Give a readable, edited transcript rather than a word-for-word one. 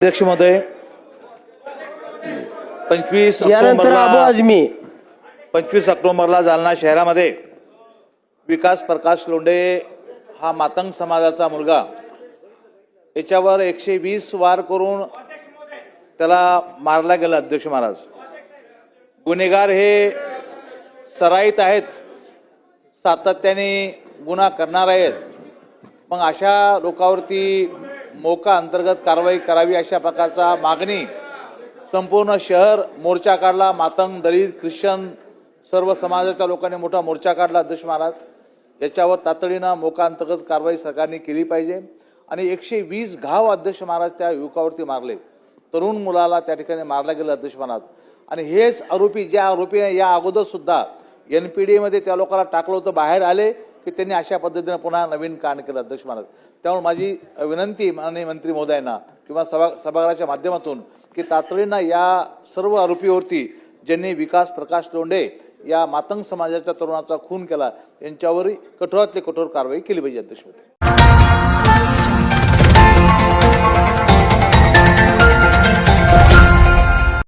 अध्यक्ष महोदय, 25 यानंतर अबू आझमी 25 ऑक्टोबरला जालना शहरामध्ये विकास प्रकाश लोंढे हा मातंग समाजाचा मुलगा याच्यावर 120 वार करून त्याला मारला गेला। अध्यक्ष महाराज, गुन्हेगार हे सराईत आहेत, सातत्याने गुन्हा करणार आहेत। मग अशा लोकांवरती मोका अंतर्गत कारवाई करावी अशा प्रकारचा मागणी संपूर्ण शहर मोर्चा काढला। मातंग, दलित, ख्रिश्चन सर्व समाजाच्या लोकांनी मोठा मोर्चा काढला। अध्यक्ष महाराज, याच्यावर तातडीनं मोका अंतर्गत कारवाई सरकारने केली पाहिजे। आणि 120 घाव अध्यक्ष महाराज त्या युवकावरती मारले, तरुण मुलाला त्या ठिकाणी मारला गेला। अध्यक्ष महाराज, आणि हेच आरोपी, ज्या आरोपीने या अगोदर सुद्धा NPD मध्ये त्या लोकांना टाकलं होतं, बाहेर आले की त्यांनी अशा पद्धतीने पुन्हा नवीन कांड केलं। अध्यक्ष महाराज, त्यामुळे माझी विनंती माननीय मंत्री महोदयांना किंवा सभागृहाच्या माध्यमातून की तातडीनं या सर्व आरोपीवरती ज्यांनी विकास प्रकाश लोंढे या मातंग समाजाच्या तरुणाचा खून केला यांच्यावरही कठोरातली कठोर कारवाई केली पाहिजे। अध्यक्ष महोदय।